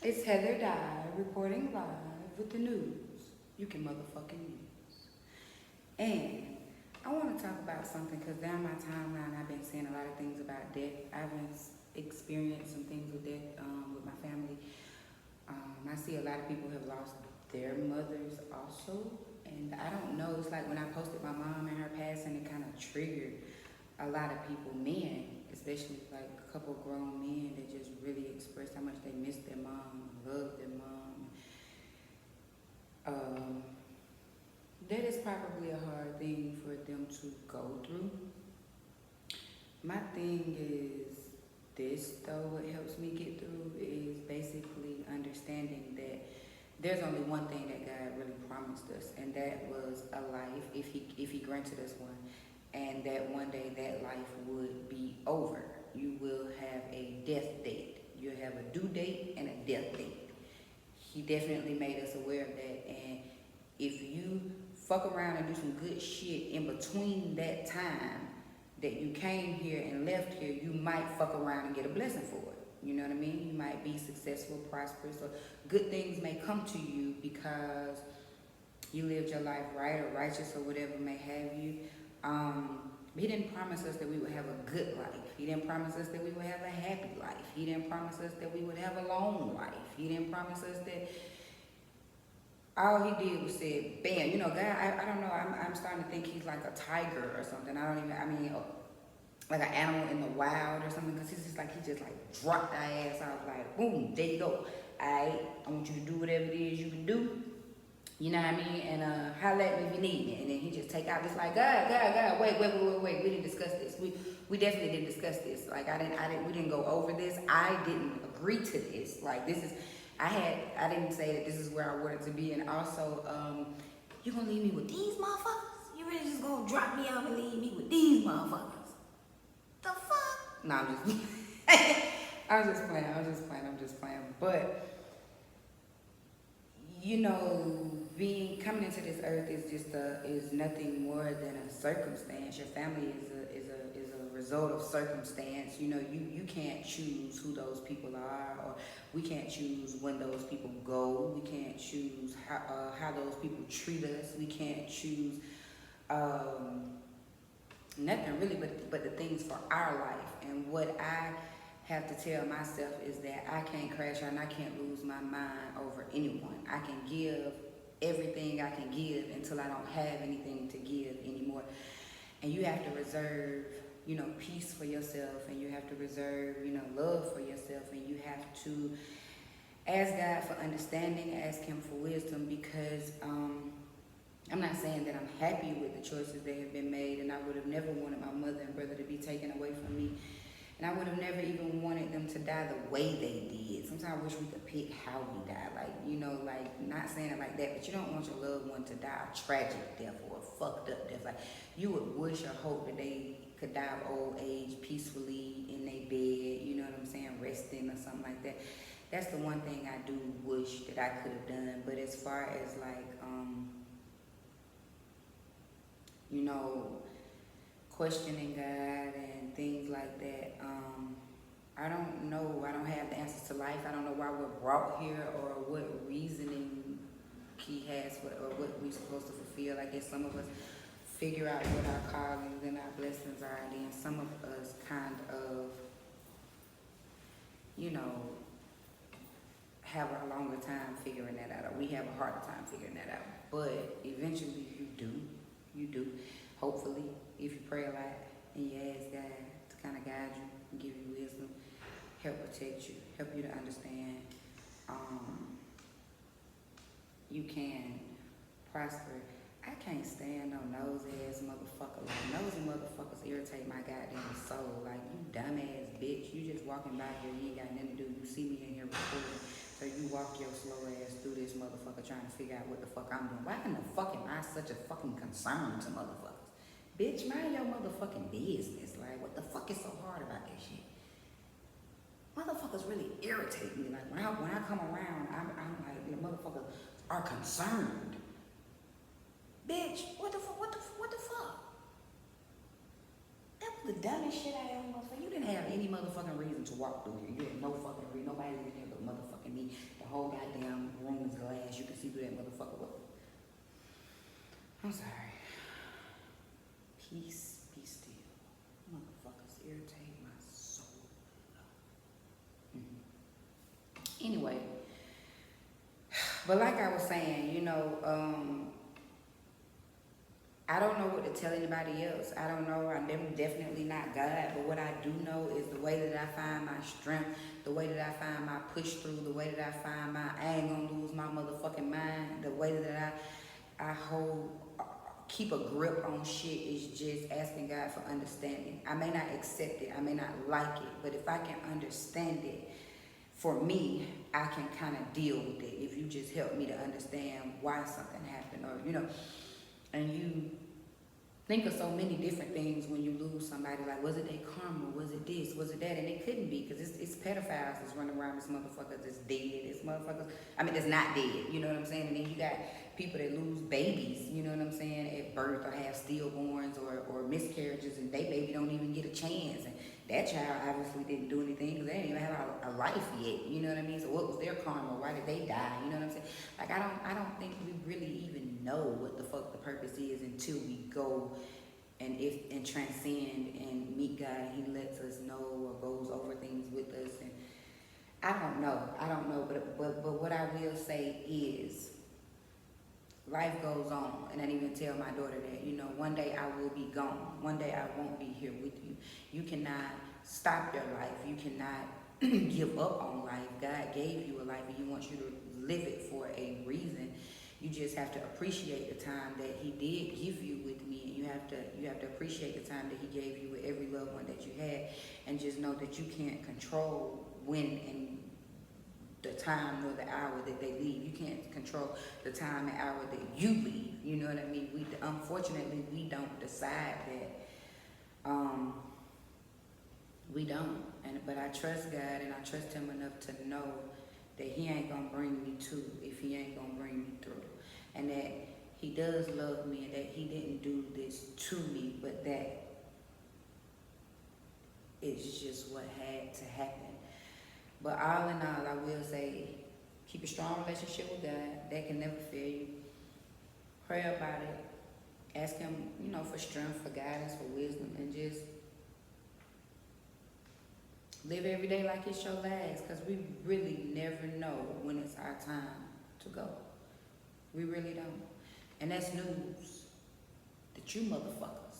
It's Heather Dye reporting live with the news you can motherfucking use. And I want to talk about something because down my timeline I've been seeing a lot of things about death. I've been experienced some things with death with my family. I see a lot of people have lost their mothers also. And I don't know, it's like when I posted my mom and her passing, it kind of triggered a lot of people, men, especially like a couple grown men that just really expressed how much they miss their mom, love their mom. That is probably a hard thing for them to go through. My thing is this though, what helps me get through is basically understanding that there's only one thing that God really promised us, and that was a life, if he granted us one, and that one day that life would be over. You will have a death date. You'll have a due date and a death date. He definitely made us aware of that, and if you fuck around and do some good shit in between that time that you came here and left here, you might fuck around and get a blessing for it. You know what I mean? You might be successful, prosperous, or good things may come to you because you lived your life right or righteous or whatever may have you. He didn't promise us that we would have a good life. He didn't promise us that we would have a happy life. He didn't promise us that we would have a long life. He didn't promise us that. All he did was said, bam, you know, God, I don't know, I'm starting to think he's like a tiger or something. Like an animal in the wild or something, because he's just like, he just like dropped our ass off, like, boom, there you go. I want you to do whatever it is you can do. You know what I mean? And holler at me if you need me. And then he just take out this like, God, wait. We didn't discuss this. We definitely didn't discuss this. Like we didn't go over this. I didn't agree to this. Like this is, I didn't say that this is where I wanted to be. And also, you gonna leave me with these motherfuckers? You really just gonna drop me off and leave me with these motherfuckers? The fuck? No, I'm just, I'm just playing. But, you know, coming into this earth is nothing more than a circumstance. Your family is a result of circumstance. You know, you can't choose who those people are, or we can't choose when those people go. We can't choose how those people treat us. We can't choose nothing really but the things for our life. And what I have to tell myself is that I can't crash out and I can't lose my mind over anyone. I can give everything I can give until I don't have anything to give anymore. And you have to reserve, you know, peace for yourself, and you have to reserve, you know, love for yourself, and you have to ask God for understanding, ask him for wisdom, because I'm not saying that I'm happy with the choices that have been made, and I would have never wanted my mother and brother to be taken away from me. And I would have never even wanted them to die the way they did. Sometimes I wish we could pick how we die. Like, you know, like, not saying it like that, but you don't want your loved one to die a tragic death or a fucked up death. Like, you would wish or hope that they could die of old age peacefully in their bed, you know what I'm saying, resting or something like that. That's the one thing I do wish that I could have done. But as far as like, you know, questioning God and things like that, I don't know. I don't have the answers to life. I don't know why we're brought here or what reasoning he has for, or what we're supposed to fulfill. I guess some of us figure out what our callings and our blessings are, and then some of us kind of, you know, have a longer time figuring that out, or we have a harder time figuring that out. But eventually you do. Hopefully, if you pray a lot and you ask God to kind of guide you and give you wisdom, help protect you, help you to understand, you can prosper. I can't stand no nosy ass motherfucker. Like, nosy motherfuckers irritate my goddamn soul. Like, you dumbass bitch. You just walking by here, you ain't got nothing to do. You see me in here recording, so you walk your slow ass through this motherfucker trying to figure out what the fuck I'm doing. Why in the fuck am I such a fucking concern to motherfuckers? Bitch, mind your motherfucking business. Like, what the fuck is so hard about that shit? Motherfuckers really irritate me. Like, when I come around, I'm like, the motherfuckers are concerned. Bitch, what the fuck? That the dumbest shit I ever motherfucker. You didn't have any motherfucking reason to walk through here. You had no fucking reason. Nobody was in here but motherfucking me. The whole goddamn room is glass. You can see through that motherfucker. Well, I'm sorry. Peace, be still. Motherfuckers irritate my soul. Anyway, but like I was saying, you know, I don't know what to tell anybody else. I don't know. I'm definitely not God. But what I do know is the way that I find my strength, the way that I find my push through, the way that I find my, I ain't gonna lose my motherfucking mind, the way that I hold, keep a grip on shit is just asking God for understanding. I may not accept it. I may not like it. But if I can understand it, for me, I can kind of deal with it. If you just help me to understand why something happened, or, you know, and you think of so many different things when you lose somebody. Like, was it their karma? Was it this? Was it that? And it couldn't be, because it's pedophiles that's running around. This motherfucker that's dead. This motherfucker, I mean, that's not dead. You know what I'm saying? And then you got people that lose babies, you know what I'm saying, at birth, or have stillborns or miscarriages, and they baby don't even get a chance. And that child obviously didn't do anything because they didn't even have a life yet. You know what I mean? So what was their karma? Why did they die? You know what I'm saying? Like, I don't think we really even know what the fuck the purpose is until we go and transcend and meet God, and He lets us know or goes over things with us. And I don't know, but what I will say is, life goes on, and I even tell my daughter that, you know, one day I will be gone. One day I won't be here with you. You cannot stop your life. You cannot give up on life. God gave you a life, and He wants you to live it for a reason. You just have to appreciate the time that He did give you with me, and you have to appreciate the time that He gave you with every loved one that you had, and just know that you can't control when and the time nor the hour that they leave. You can't control the time and hour that you leave. You know what I mean? Unfortunately, we don't decide that. We don't. But I trust God, and I trust Him enough to know that He ain't gonna bring me to if He ain't gonna bring me through. And that He does love me, and that He didn't do this to me, but that it's just what had to happen. But all in all, I will say, keep a strong relationship with God. That can never fail you. Pray about it. Ask Him, you know, for strength, for guidance, for wisdom, and just live every day like it's your last, because we really never know when it's our time to go. We really don't. And that's news that you motherfuckers